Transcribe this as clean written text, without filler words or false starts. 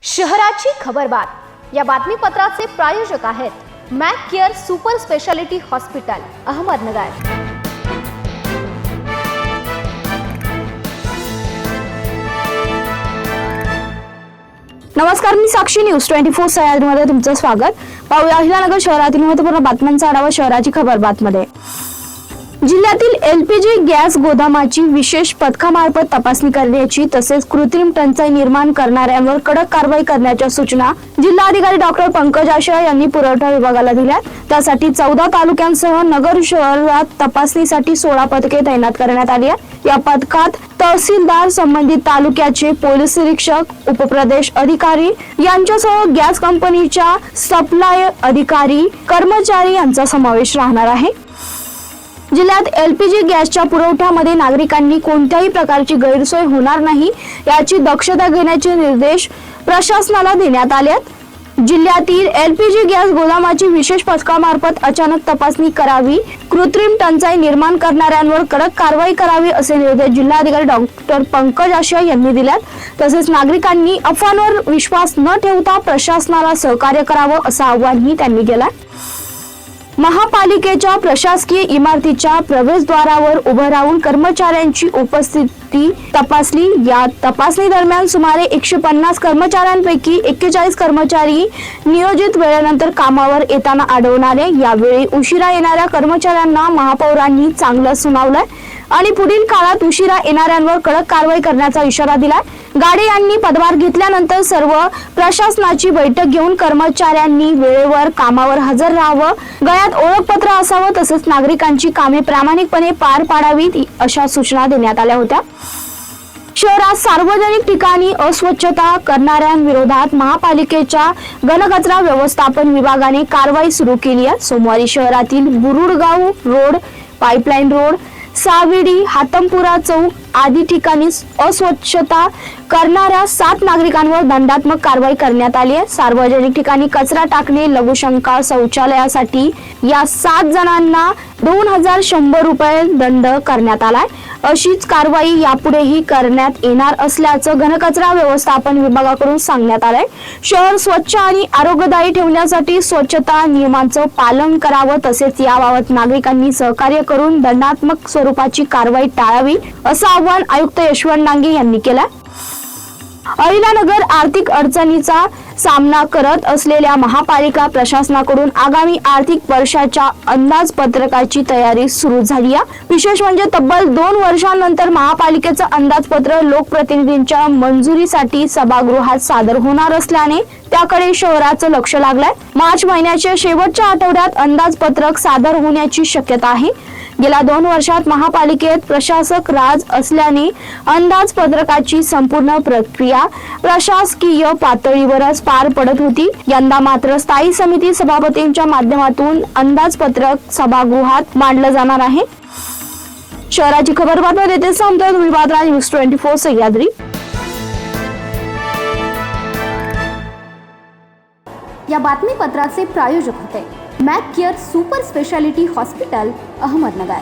शहराची खबरबात या बातमीपत्राचे प्रायोजक आहेत Mac care super speciality hospital Ahmednagar. नमस्कार, मी साक्षी न्यूज 24 सह्याद्रीमध्ये तुमचं स्वागत। पाहूया अहिल्यानगर शहरातील महत्त्वपूर्ण बातम्यांचा आढावा शहराची खबरबातमध्ये। जिल्ह्यातील एलपीजी गॅस गोदामाची विशेष पथकामार्फत तपासणी करण्याची तसेच कृत्रिम टंचाई निर्माण करणाऱ्यांवर कडक कारवाई करण्याच्या सूचना जिल्हाधिकारी डॉक्टर पंकज आशय यांनी पुरवठा विभागाला दिल्या। त्यासाठी 14 तालुक्यांसह नगर शहरात तपासणीसाठी 16 पथके तैनात करण्यात आली आहेत। या पथकात तहसीलदार, संबंधित तालुक्याचे पोलीस निरीक्षक, उपप्रदेश अधिकारी यांच्यासह गॅस कंपनीच्या सप्लाय अधिकारी, कर्मचारी यांचा समावेश राहणार आहे। जिल्ह्यात एलपीजी गॅसच्या पुरवठ्यामध्ये नागरिकांनी कोणत्याही प्रकारची गैरसोय होणार नाही याची दक्षता घेण्याचे निर्देश प्रशासनाला देण्यात आले आहेत। जिल्ह्यातील एलपीजी गॅस गोदामाची विशेष पथकामार्फत अचानक तपासणी करावी, कृत्रिम टंचाई निर्माण करणाऱ्यांवर कडक कारवाई करावी असे निर्देश जिल्हाधिकारी डॉक्टर पंकज आशय यांनी दिलेत। तसेच नागरिकांनी अफवांवर विश्वास न ठेवता प्रशासनाला सहकार्य करावं असं आवाहनही त्यांनी केलं। महापालिकेच्या प्रशासकीय इमारतीच्या प्रवेशद्वारावर उभं राहून कर्मचाऱ्यांची उपस्थिती तपासली। या तपासणी दरम्यान सुमारे 150 कर्मचाऱ्यांपैकी 41 कर्मचारी नियोजित वेळेनंतर कामावर येताना आढळून आले। यावेळी उशिरा येणाऱ्या कर्मचाऱ्यांना महापौरांनी चांगलं सुनावलंय आणि पुढील काळात उशिरा येणाऱ्यांवर कडक कारवाई करण्याचा इशारा दिलाय। गाडे यांनी पदभार घेतल्यानंतर सर्व प्रशासनाची बैठक घेऊन कर्मचाऱ्यांनी वेळेवर कामावर हजर राहावं, गळ्यात ओळखपत्र असावं, तसंच नागरिकांची कामे प्रामाणिकपणे पार पाडावीत अशा सूचना देण्यात आल्या होत्या। शहरात सार्वजनिक ठिकाणी अस्वच्छता करणाऱ्यांविरोधात महापालिकेच्या घनकचरा व्यवस्थापन विभागाने कारवाई सुरू केली आहे। सोमवारी शहरातील बुरुडगाव रोड, पाईपलाईन रोड, साविडी, हातमपुरा चौक आदी ठिकाणी अस्वच्छता करणाऱ्या 7 नागरिकांवर दंडात्मक कारवाई करण्यात आली आहे। सार्वजनिक ठिकाणी कचरा टाकणे, लघुशंका शौचालयासाठी या 7 जणांना 2100 रुपये दंड करण्यात आलाय। अशीच कारवाई यापुढेही करण्यात येणार असल्याचं घनकचरा व्यवस्थापन विभागाकडून सांगण्यात आलंय। शहर स्वच्छ आणि आरोग्यदायी ठेवण्यासाठी स्वच्छता नियमांचं पालन करावं, तसेच याबाबत नागरिकांनी सहकार्य करून दंडात्मक स्वरूपाची कारवाई टाळावी असं आवाहन आयुक्त यशवंत डांगे यांनी केलं। अहिल्यानगर आर्थिक अडचणीचा सामना करत असलेल्या महापालिका प्रशासनाकडून आगामी आर्थिक वर्षाच्या अंदाजपत्रकाची तयारी सुरू झाली आहे। विशेष म्हणजे तब्बल 2 वर्षांनंतर महापालिकेचं अंदाजपत्र लोकप्रतिनिधींच्या मंजुरीसाठी सभागृहात सादर होणार असल्याने त्याकडे शहराचं लक्ष लागलंय। मार्च महिन्याच्या शेवटच्या आठवड्यात अंदाजपत्रक सादर होण्याची शक्यता आहे। गेल्या 2 वर्षात महापालिकेत प्रशासक राज असल्याने अंदाजपत्रकाची संपूर्ण प्रक्रिया प्रशासकीय पातळीवरच पार पडत होती। यंदा मात्र स्थायी समिती सभापतींच्या माध्यमातून अंदाजपत्रक सभागृहात मांडलं जाणार आहे। शहराची खबरबातमी देते सांगतोय तुम्ही बातम्या न्यूज 24 सह्याद्री। या बातमीपत्राचे प्रायोजक होते Mac care super speciality hospital Ahmednagar.